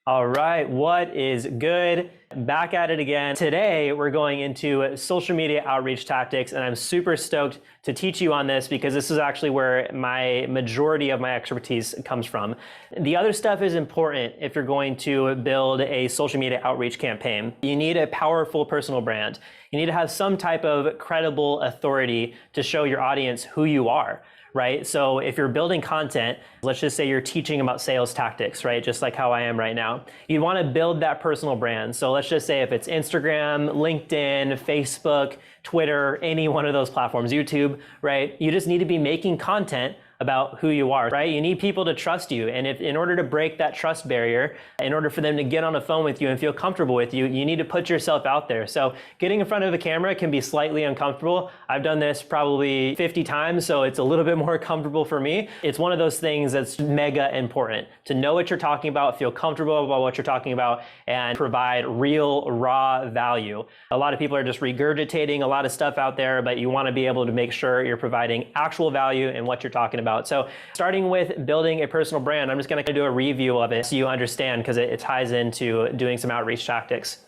All right, what is good? Back at it again. Today, we're going into social media outreach tactics, and I'm super stoked to teach you on this because this is actually where my majority of my expertise comes from. The other stuff is important if you're going to build a social media outreach campaign. You need a powerful personal brand. You need to have some type of credible authority to show your audience who you are. Right? So if you're building content, let's just say you're teaching about sales tactics, right? Just like how I am right now. You want to build that personal brand. So let's just say if it's Instagram, LinkedIn, Facebook, Twitter, any one of those platforms, YouTube, right? You just need to be making content about who you are, right? You need people to trust you. And if in order to break that trust barrier, in order for them to get on a phone with you and feel comfortable with you, you need to put yourself out there. So getting in front of a camera can be slightly uncomfortable. I've done this probably 50 times, so it's a little bit more comfortable for me. It's one of those things that's mega important to know what you're talking about, feel comfortable about what you're talking about, and provide real, raw value. A lot of people are just regurgitating a lot of stuff out there, but you want to be able to make sure you're providing actual value in what you're talking about. So starting with building a personal brand, I'm just going to do a review of it so you understand because it ties into doing some outreach tactics.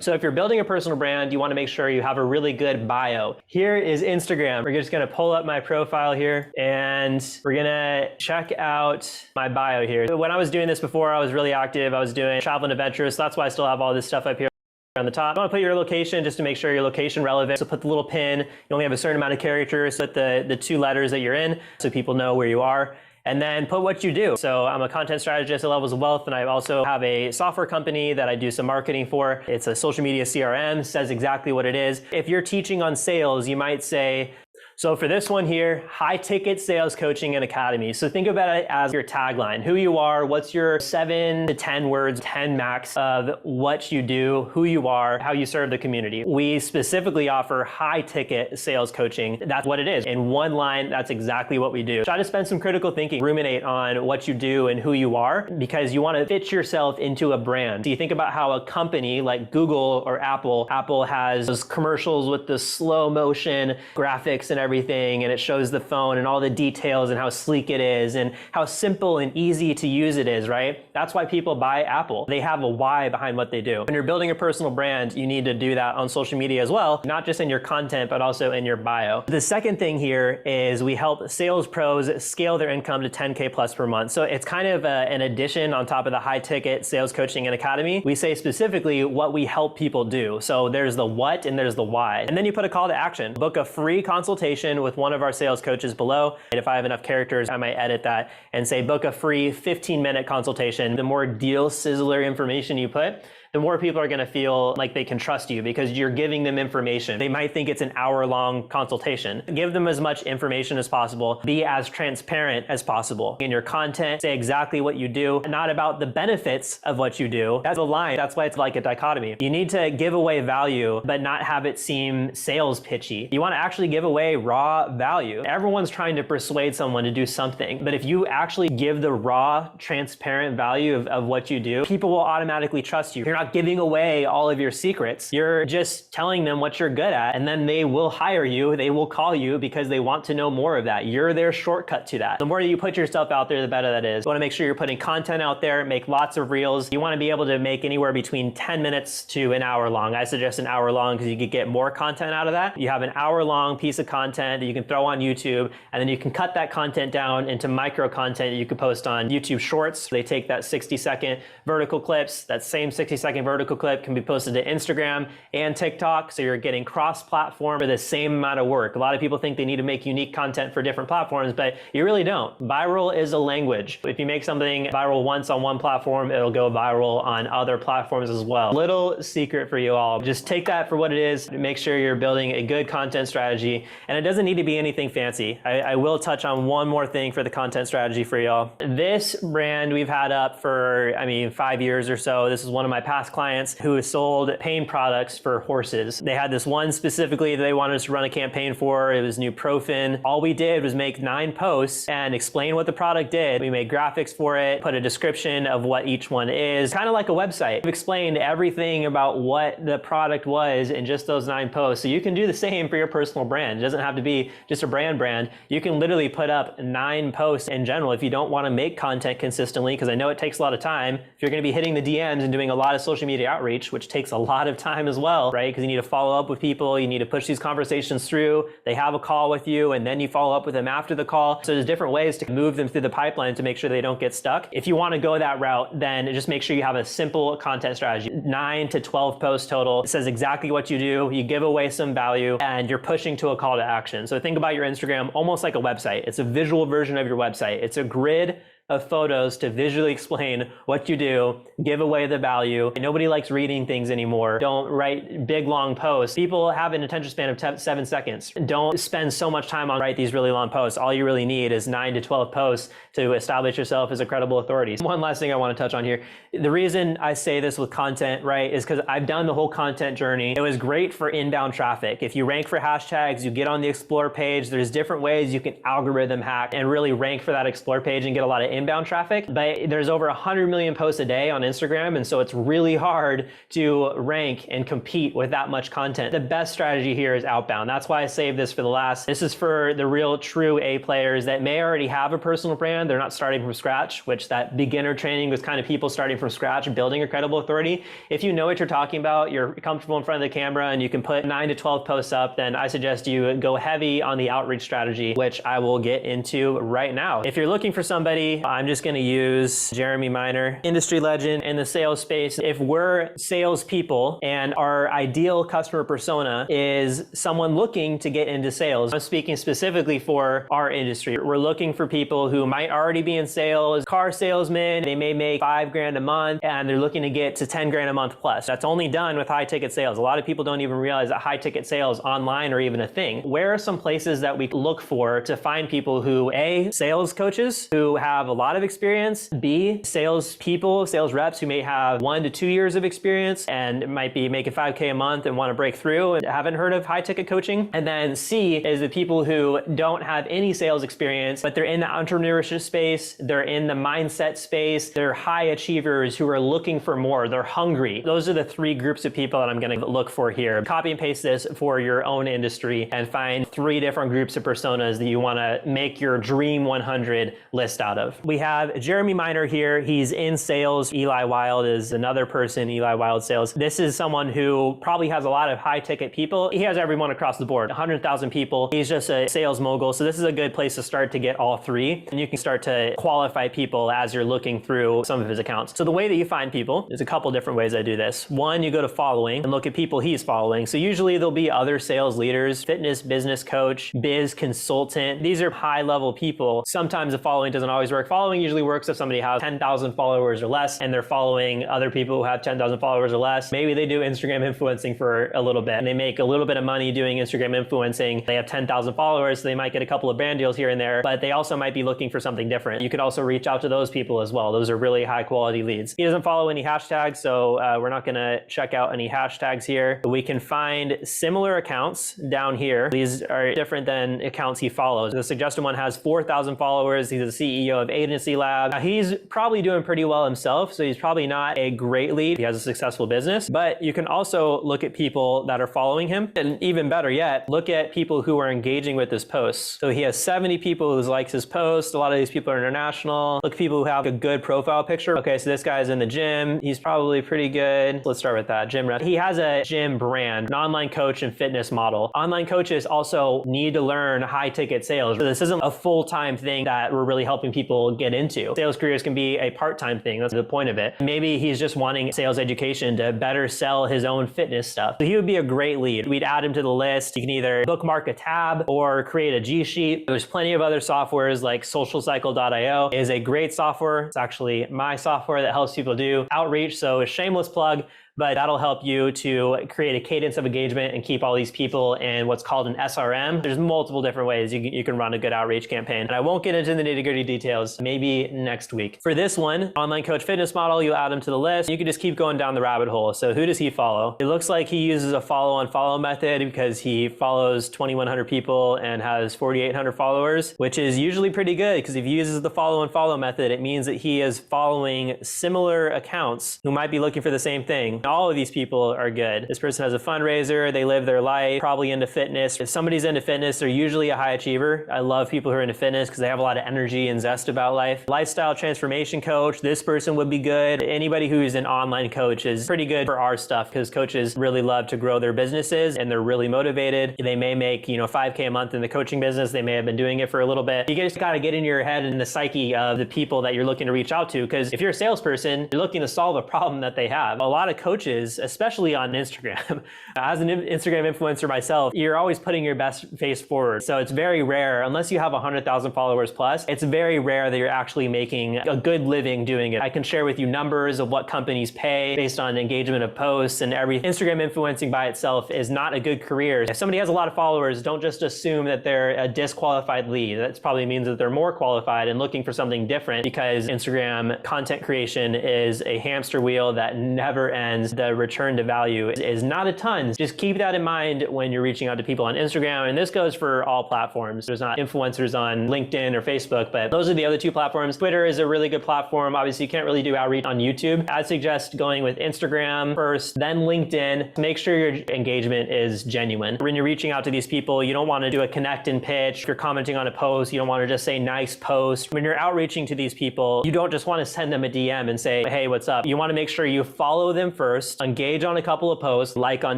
So if you're building a personal brand, you want to make sure you have a really good bio. Here is Instagram. We're just going to pull up my profile here and we're going to check out my bio here. When I was doing this before, I was really active. I was doing travel and adventures. So that's why I still have all this stuff up here on the top. You want to put your location just to make sure your location relevant. So put the little pin. You only have a certain amount of characters. Put the 2 letters that you're in so people know where you are. And then put what you do. So I'm a content strategist at Levels of Wealth, and I also have a software company that I do some marketing for. It's a social media CRM, says exactly what it is. If you're teaching on sales, you might say, so for this one here, high ticket sales coaching and academy. So think about it as your tagline, who you are, what's your 7 to 10 words, 10 max of what you do, who you are, how you serve the community. We specifically offer high ticket sales coaching. That's what it is. In one line, that's exactly what we do. Try to spend some critical thinking, ruminate on what you do and who you are, because you want to fit yourself into a brand. So you think about how a company like Google or Apple has those commercials with the slow motion graphics and everything, and it shows the phone and all the details and how sleek it is and how simple and easy to use it is, right? That's why people buy Apple. They have a why behind what they do. When you're building a personal brand, you need to do that on social media as well, not just in your content, but also in your bio. The second thing here is we help sales pros scale their income to 10K plus per month. So it's kind of an addition on top of the high ticket sales coaching and academy. We say specifically what we help people do. So there's the what and there's the why. And then you put a call to action. Book a free consultation with one of our sales coaches below. And if I have enough characters, I might edit that and say book a free 15-minute consultation. The more deal sizzler information you put, the more people are going to feel like they can trust you because you're giving them information. They might think it's an hour-long consultation. Give them as much information as possible. Be as transparent as possible. In your content, say exactly what you do, not about the benefits of what you do. That's the line. That's why it's like a dichotomy. You need to give away value, but not have it seem sales pitchy. You want to actually give away raw value. Everyone's trying to persuade someone to do something, but if you actually give the raw, transparent value of what you do, people will automatically trust you. You're not giving away all of your secrets. You're just telling them what you're good at, and then they will hire you. They will call you because they want to know more of that. You're their shortcut to that. The more you put yourself out there, the better that is. You want to make sure you're putting content out there, make lots of reels. You want to be able to make anywhere between 10 minutes to an hour long. I suggest an hour long because you could get more content out of that. You have an hour long piece of content that you can throw on YouTube, and then you can cut that content down into micro content that you could post on YouTube Shorts. They take that 60-second vertical clips, that same 60-second vertical clip can be posted to Instagram and TikTok, so you're getting cross-platform for the same amount of work. A lot of people think they need to make unique content for different platforms, but you really don't. Viral is a language. If you make something viral once on one platform, it'll go viral on other platforms as well. Little secret for you all. Just take that for what it is. Make sure you're building a good content strategy, and it doesn't need to be anything fancy. I will touch on one more thing for the content strategy for y'all. This brand we've had up for, 5 years or so. This is one of my passions past clients who sold pain products for horses. They had this one specifically that they wanted us to run a campaign for. It was Nuprofen. All we did was make 9 posts and explain what the product did. We made graphics for it, put a description of what each one is, kind of like a website. We've explained everything about what the product was in just those 9 posts. So you can do the same for your personal brand. It doesn't have to be just a brand. You can literally put up 9 posts in general if you don't want to make content consistently, because I know it takes a lot of time. If you're going to be hitting the DMs and doing a lot of social media outreach, which takes a lot of time as well, right? Because you need to follow up with people, you need to push these conversations through, they have a call with you, and then you follow up with them after the call. So there's different ways to move them through the pipeline to make sure they don't get stuck. If you want to go that route, then just make sure you have a simple content strategy. 9 to 12 posts total. It says exactly what you do, you give away some value, and you're pushing to a call to action. So think about your Instagram almost like a website. It's a visual version of your website. It's a grid of photos to visually explain what you do, give away the value. Nobody likes reading things anymore. Don't write big, long posts. People have an attention span of 7 seconds. Don't spend so much time on write these really long posts. All you really need is 9 to 12 posts to establish yourself as a credible authority. One last thing I want to touch on here. The reason I say this with content, right, is because I've done the whole content journey. It was great for inbound traffic. If you rank for hashtags, you get on the Explore page, there's different ways you can algorithm hack and really rank for that Explore page and get a lot of inbound traffic. But there's over 100 million posts a day on Instagram, and so it's really hard to rank and compete with that much content. The best strategy here is outbound. That's why I saved this for the last. This is for the real true A players that may already have a personal brand. They're not starting from scratch, which that beginner training was kind of people starting from scratch and building a credible authority. If you know what you're talking about, you're comfortable in front of the camera, and you can put 9 to 12 posts up, then I suggest you go heavy on the outreach strategy, which I will get into right now. If you're looking for somebody, I'm just going to use Jeremy Miner, industry legend in the sales space. If we're salespeople and our ideal customer persona is someone looking to get into sales, I'm speaking specifically for our industry. We're looking for people who might already be in sales, car salesmen, they may make $5,000 a month and they're looking to get to $10,000 a month plus. That's only done with high ticket sales. A lot of people don't even realize that high ticket sales online are even a thing. Where are some places that we look for to find people who, A, sales coaches who have a lot of experience, B, sales people, sales reps who may have 1 to 2 years of experience and might be making $5K a month and want to break through and haven't heard of high ticket coaching. And then C is the people who don't have any sales experience, but they're in the entrepreneurship space, they're in the mindset space, they're high achievers who are looking for more, they're hungry. Those are the 3 groups of people that I'm going to look for here. Copy and paste this for your own industry and find 3 different groups of personas that you want to make your dream 100 list out of. We have Jeremy Miner here. He's in sales. Eli Wild is another person, Eli Wild Sales. This is someone who probably has a lot of high ticket people. He has everyone across the board, 100,000 people. He's just a sales mogul. So this is a good place to start to get all 3. And you can start to qualify people as you're looking through some of his accounts. So the way that you find people, there's a couple different ways I do this. One, you go to following and look at people he's following. So usually there'll be other sales leaders, fitness business coach, biz consultant. These are high level people. Sometimes the following doesn't always work. Following usually works if somebody has 10,000 followers or less and they're following other people who have 10,000 followers or less. Maybe they do Instagram influencing for a little bit and they make a little bit of money doing Instagram influencing. They have 10,000 followers, so they might get a couple of brand deals here and there, but they also might be looking for something different. You could also reach out to those people as well. Those are really high quality leads. He doesn't follow any hashtags, so we're not going to check out any hashtags here. We can find similar accounts down here. These are different than accounts he follows. The suggested one has 4,000 followers. He's the CEO of Agency Lab. Now, he's probably doing pretty well himself, so he's probably not a great lead. He has a successful business, but you can also look at people that are following him, and even better yet, look at people who are engaging with his posts. So he has 70 people who likes his posts. A lot of these people are international. Look at people who have a good profile picture. Okay, so this guy's in the gym. He's probably pretty good. Let's start with that. Gym rep. He has a gym brand, an online coach and fitness model. Online coaches also need to learn high ticket sales. So this isn't a full-time thing that we're really helping people get into. Sales careers can be a part-time thing. That's the point of it. Maybe he's just wanting sales education to better sell his own fitness stuff. So he would be a great lead. We'd add him to the list. You can either bookmark a tab or create a G Sheet. There's plenty of other softwares like socialcycle.io is a great software. It's actually my software that helps people do outreach. So a shameless plug. but that'll help you to create a cadence of engagement and keep all these people in what's called an SRM. There's multiple different ways you can run a good outreach campaign. And I won't get into the nitty-gritty details, maybe next week. For this one, online coach fitness model, you add him to the list. You can just keep going down the rabbit hole. So who does he follow? It looks like he uses a follow method because he follows 2,100 people and has 4,800 followers, which is usually pretty good because if he uses the follow method, it means that he is following similar accounts who might be looking for the same thing. All of these people are good. This person has a fundraiser, they live their life, probably into fitness. If somebody's into fitness, they're usually a high achiever. I love people who are into fitness because they have a lot of energy and zest about life. Lifestyle transformation coach, this person would be good. Anybody who is an online coach is pretty good for our stuff because coaches really love to grow their businesses and they're really motivated. They may make, $5K a month in the coaching business. They may have been doing it for a little bit. You just got to get in your head and the psyche of the people that you're looking to reach out to, because if you're a salesperson, you're looking to solve a problem that they have. A lot of coaches, especially on Instagram, as an Instagram influencer myself, you're always putting your best face forward. So it's very rare, unless you have 100,000 followers plus, it's very rare that you're actually making a good living doing it. I can share with you numbers of what companies pay based on engagement of posts and everything. Instagram influencing by itself is not a good career. If somebody has a lot of followers, don't just assume that they're a disqualified lead. That probably means that they're more qualified and looking for something different, because Instagram content creation is a hamster wheel that never ends. The return to value is not a ton. Just keep that in mind when you're reaching out to people on Instagram. And this goes for all platforms. There's not influencers on LinkedIn or Facebook, but those are the other two platforms. Twitter is a really good platform. Obviously, you can't really do outreach on YouTube. I'd suggest going with Instagram first, then LinkedIn. Make sure your engagement is genuine. When you're reaching out to these people, you don't want to do a connect and pitch. If you're commenting on a post, you don't want to just say nice post. When you're outreaching to these people, you don't just want to send them a DM and say, hey, what's up? You want to make sure you follow them first, engage on a couple of posts, like on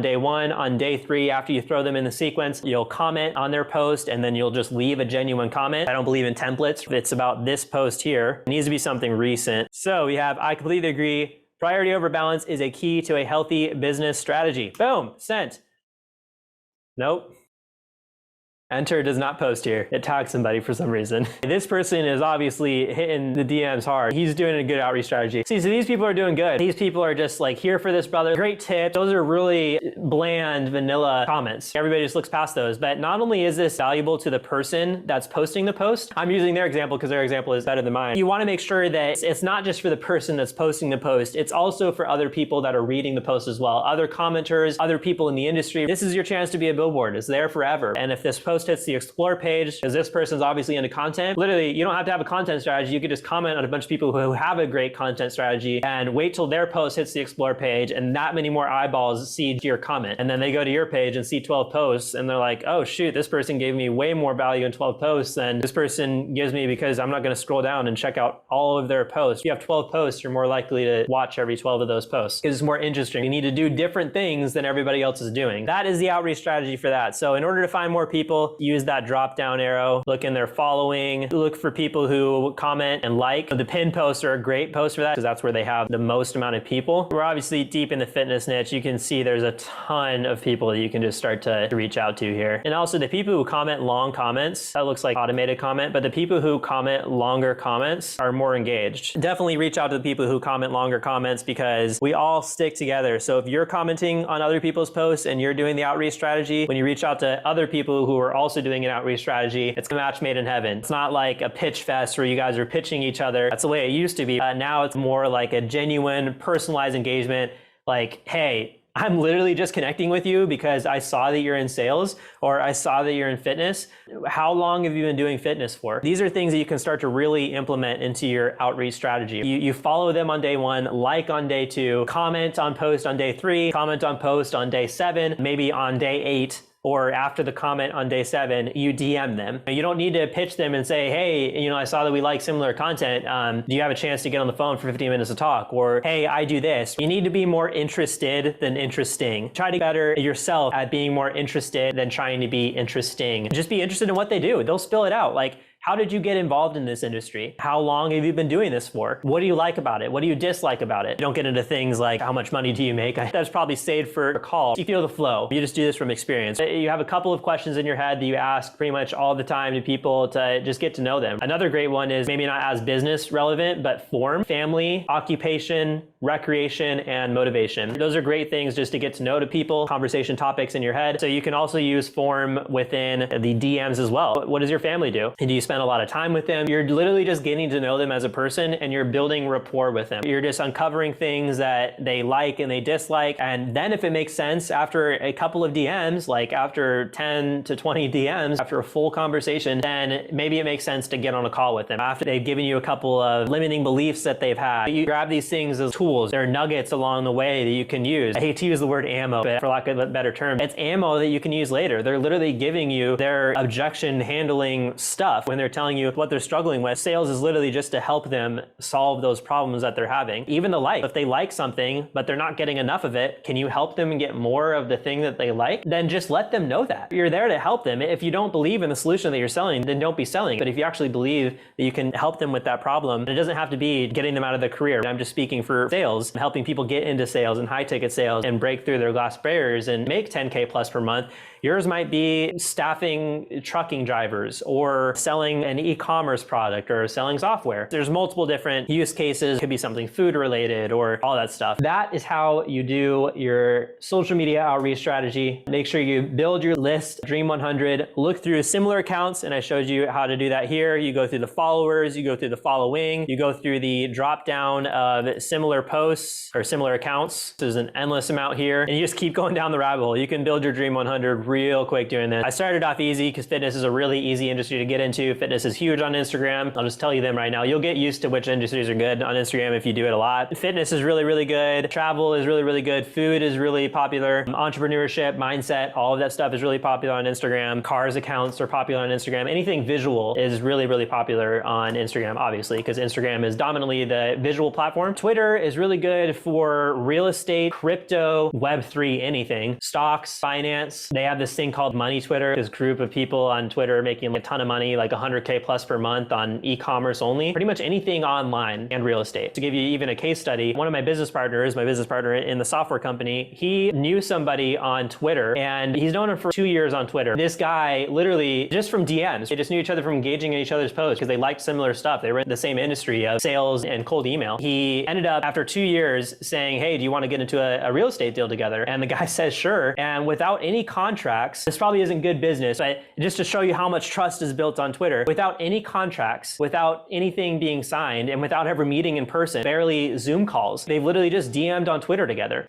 day 1, on day 3, after you throw them in the sequence, you'll comment on their post and then you'll just leave a genuine comment. I don't believe in templates. It's about this post here. It needs to be something recent. So we have, I completely agree. Priority over balance is a key to a healthy business strategy. Boom, sent. Nope. Enter does not post here. It tags somebody for some reason. This person is obviously hitting the DMs hard. He's doing a good outreach strategy. See, so these people are doing good. These people are just like here for this brother. Great tip. Those are really bland, vanilla comments. Everybody just looks past those. But not only is this valuable to the person that's posting the post, I'm using their example because their example is better than mine. You want to make sure that it's not just for the person that's posting the post. It's also for other people that are reading the post as well. Other commenters, other people in the industry. This is your chance to be a billboard. It's there forever. And if this post hits the explore page, because this person's obviously into content, literally you don't have to have a content strategy. You could just comment on a bunch of people who have a great content strategy and wait till their post hits the explore page and that many more eyeballs see your comment. And then they go to your page and see 12 posts and they're like, oh shoot, this person gave me way more value in 12 posts than this person gives me, because I'm not going to scroll down and check out all of their posts. If you have 12 posts, you're more likely to watch every 12 of those posts because it's more interesting. You need to do different things than everybody else is doing. That is the outreach strategy for that. So in order to find more people, use that drop down arrow, look in their following, look for people who comment and like. The pinned posts are a great post for that because that's where they have the most amount of people. We're obviously deep in the fitness niche. You can see there's a ton of people that you can just start to reach out to here. And also the people who comment long comments, that looks like automated comment, but the people who comment longer comments are more engaged. Definitely reach out to the people who comment longer comments because we all stick together. So if you're commenting on other people's posts and you're doing the outreach strategy, when you reach out to other people who are also doing an outreach strategy, it's a match made in heaven. It's not like a pitch fest where you guys are pitching each other. That's the way it used to be. Now it's more like a genuine, personalized engagement. Like, hey, I'm literally just connecting with you because I saw that you're in sales or I saw that you're in fitness. How long have you been doing fitness for? These are things that you can start to really implement into your outreach strategy. You follow them on day 1, like on day 2, comment on post on day 3, comment on post on day 7, maybe on day 8, or after the comment on day 7, you DM them. You don't need to pitch them and say, hey, I saw that we like similar content. Do you have a chance to get on the phone for 15 minutes to talk? Or, hey, I do this. You need to be more interested than interesting. Try to get better yourself at being more interested than trying to be interesting. Just be interested in what they do. They'll spill it out. Like, how did you get involved in this industry? How long have you been doing this for? What do you like about it? What do you dislike about it? You don't get into things like how much money do you make? That's probably saved for a call. You feel the flow. You just do this from experience. You have a couple of questions in your head that you ask pretty much all the time to people to just get to know them. Another great one is maybe not as business relevant, but form, family, occupation, recreation, and motivation. Those are great things just to get to know people, conversation topics in your head. So you can also use form within the DMs as well. What does your family do? And do you spend a lot of time with them? You're literally just getting to know them as a person, and you're building rapport with them. You're just uncovering things that they like and they dislike. And then if it makes sense, after a couple of DMs, like after 10 to 20 DMs, after a full conversation, then maybe it makes sense to get on a call with them. After they've given you a couple of limiting beliefs that they've had, you grab these things as tools. There are nuggets along the way that you can use. I hate to use the word ammo, but for lack of a better term, it's ammo that you can use later. They're literally giving you their objection handling stuff when they're telling you what they're struggling with. Sales is literally just to help them solve those problems that they're having. Even the like. If they like something, but they're not getting enough of it, can you help them get more of the thing that they like? Then just let them know that. You're there to help them. If you don't believe in the solution that you're selling, then don't be selling. But if you actually believe that you can help them with that problem, it doesn't have to be getting them out of the career. I'm just speaking for sales, helping people get into sales and high ticket sales and break through their glass barriers and make 10K plus per month. Yours might be staffing trucking drivers or selling an e-commerce product or selling software. There's multiple different use cases. It could be something food related or all that stuff. That is how you do your social media outreach strategy. Make sure you build your list, Dream 100, look through similar accounts, and I showed you how to do that here. You go through the followers, you go through the following, you go through the drop down of similar posts or similar accounts. There's an endless amount here, and you just keep going down the rabbit hole. You can build your Dream 100 real quick doing this. I started off easy because fitness is a really easy industry to get into. Fitness is huge on Instagram. I'll just tell you them right now. You'll get used to which industries are good on Instagram if you do it a lot. Fitness is really, really good. Travel is really, really good. Food is really popular. Entrepreneurship, mindset, all of that stuff is really popular on Instagram. Cars accounts are popular on Instagram. Anything visual is really, really popular on Instagram, obviously, because Instagram is dominantly the visual platform. Twitter is really good for real estate, crypto, Web3, anything, stocks, finance. They have this thing called Money Twitter, this group of people on Twitter making a ton of money, like 100K plus per month on e-commerce only, pretty much anything online and real estate. To give you even a case study, one of my business partners in the software company, he knew somebody on Twitter and he's known him for 2 years on Twitter. This guy literally just from DMs, they just knew each other from engaging in each other's posts because they liked similar stuff. They were in the same industry of sales and cold email. He ended up after 2 years saying, hey, do you want to get into a real estate deal together? And the guy says, sure. And without any contracts, this probably isn't good business, but just to show you how much trust is built on Twitter, without any contracts, without anything being signed, and without ever meeting in person, barely Zoom calls, they've literally just DM'd on Twitter together,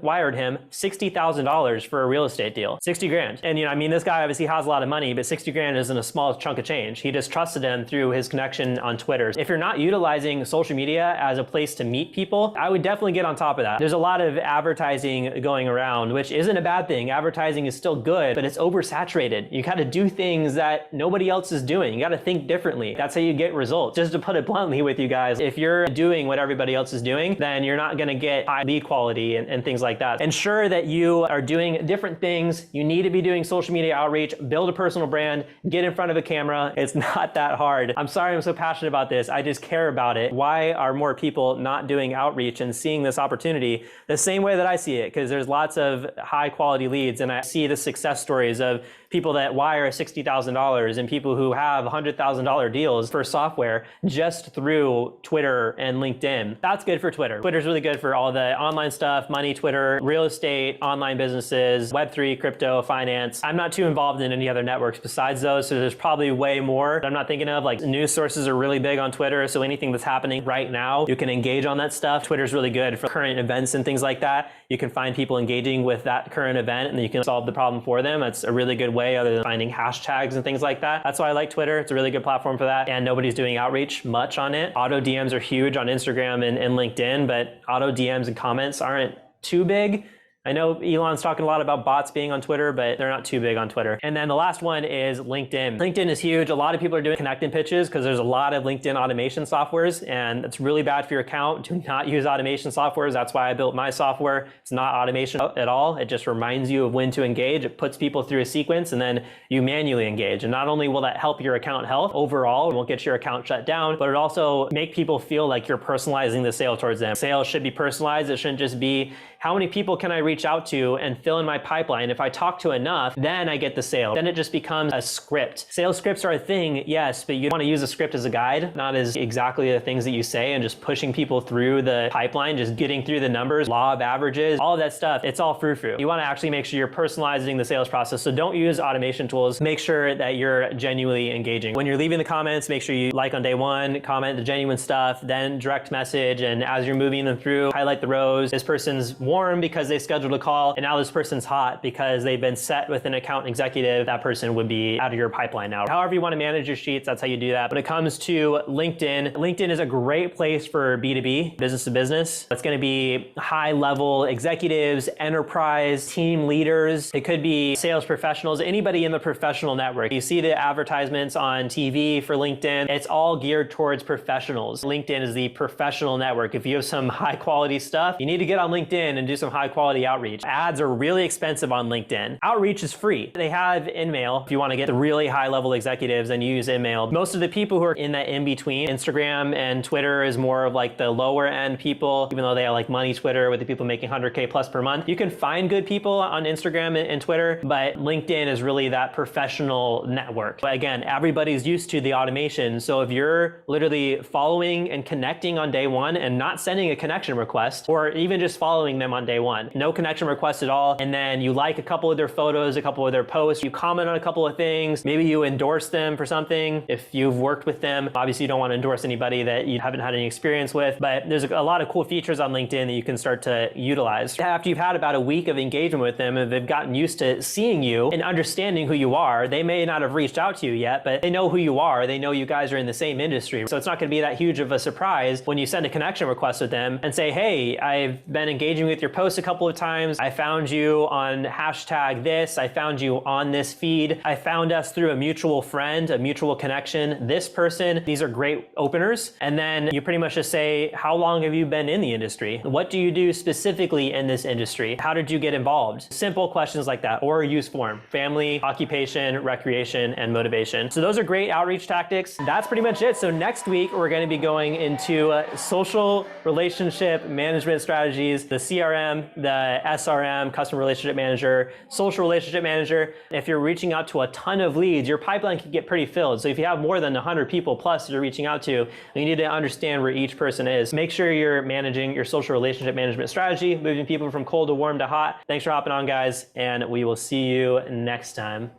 wired him $60,000 for a real estate deal, 60 grand. And this guy obviously has a lot of money, but 60 grand isn't a small chunk of change. He just trusted him through his connection on Twitter. If you're not utilizing social media as a place to meet people, I would definitely get on top of that. There's a lot of advertising going around, which isn't a bad thing. Advertising is still good, but it's oversaturated. You got to do things that nobody else is doing. You got to think differently. That's how you get results. Just to put it bluntly with you guys, if you're doing what everybody else is doing, then you're not going to get high lead quality and things like that. Ensure that you are doing different things. You need to be doing social media outreach, build a personal brand, get in front of a camera. It's not that hard. I'm sorry I'm so passionate about this. I just care about it. Why are more people not doing outreach and seeing this opportunity the same way that I see it? Because there's lots of high quality leads, and I see the success stories of people that wire $60,000 and people who have $100,000 deals for software just through Twitter and LinkedIn. That's good for Twitter. Twitter's really good for all the online stuff, money, Twitter, real estate, online businesses, Web3, crypto, finance. I'm not too involved in any other networks besides those, so there's probably way more I'm not thinking of. Like news sources are really big on Twitter, so anything that's happening right now, you can engage on that stuff. Twitter's really good for current events and things like that. You can find people engaging with that current event and then you can solve the problem for them. That's a really good way other than finding hashtags and things like that. That's why I like Twitter. It's a really good platform for that. And nobody's doing outreach much on it. Auto DMs are huge on Instagram and LinkedIn, but auto DMs and comments aren't too big. I know Elon's talking a lot about bots being on Twitter, but they're not too big on Twitter. And then the last one is LinkedIn. LinkedIn is huge. A lot of people are doing connecting pitches because there's a lot of LinkedIn automation softwares, and it's really bad for your account. Do not use automation softwares. That's why I built my software. It's not automation at all. It just reminds you of when to engage. It puts people through a sequence and then you manually engage. And not only will that help your account health overall, it won't get your account shut down, but it also make people feel like you're personalizing the sale towards them. Sales should be personalized. It shouldn't just be how many people can I reach reach out to and fill in my pipeline. If I talk to enough, then I get the sale. Then it just becomes a script. Sales scripts are a thing, yes, but you want to use a script as a guide, not as exactly the things that you say and just pushing people through the pipeline, just getting through the numbers, law of averages, all of that stuff. It's all frou-frou. You want to actually make sure you're personalizing the sales process. So don't use automation tools. Make sure that you're genuinely engaging. When you're leaving the comments, make sure you like on day one, comment the genuine stuff, then direct message. And as you're moving them through, highlight the rows. This person's warm because they scheduled a call, and now this person's hot because they've been set with an account executive. That person would be out of your pipeline now. However you want to manage your sheets, that's how you do that. When it comes to LinkedIn, LinkedIn is a great place for B2B, business to business. It's going to be high level executives, enterprise, team leaders. It could be sales professionals, anybody in the professional network. You see the advertisements on TV for LinkedIn. It's all geared towards professionals. LinkedIn is the professional network. If you have some high quality stuff, you need to get on LinkedIn and do some high quality outreach. Ads are really expensive on LinkedIn. Outreach is free. They have InMail. If you want to get the really high level executives, then you use InMail. Most of the people who are in that in between, Instagram and Twitter is more of like the lower end people, even though they have like money Twitter with the people making 100K plus per month. You can find good people on Instagram and Twitter, but LinkedIn is really that professional network. But again, everybody's used to the automation. So if you're literally following and connecting on day one and not sending a connection request, or even just following them on day one, no connection request at all, and then you like a couple of their photos, a couple of their posts, you comment on a couple of things, maybe you endorse them for something. If you've worked with them, obviously you don't want to endorse anybody that you haven't had any experience with, but there's a lot of cool features on LinkedIn that you can start to utilize. After you've had about a week of engagement with them and they've gotten used to seeing you and understanding who you are, they may not have reached out to you yet, but they know who you are. They know you guys are in the same industry. So it's not going to be that huge of a surprise when you send a connection request with them and say, hey, I've been engaging with your posts a couple of times. I found you on hashtag this. I found you on this feed. I found us through a mutual friend, a mutual connection. This person, these are great openers. And then you pretty much just say, how long have you been in the industry? What do you do specifically in this industry? How did you get involved? Simple questions like that, or use form: family, occupation, recreation, and motivation. So those are great outreach tactics. That's pretty much it. So next week, we're going to be going into social relationship management strategies, the CRM, the SRM, customer relationship manager, social relationship manager. If you're reaching out to a ton of leads, your pipeline can get pretty filled. So if you have more than 100 people plus you're reaching out to, you need to understand where each person is. Make sure you're managing your social relationship management strategy, moving people from cold to warm to hot. Thanks for hopping on, guys, and we will see you next time.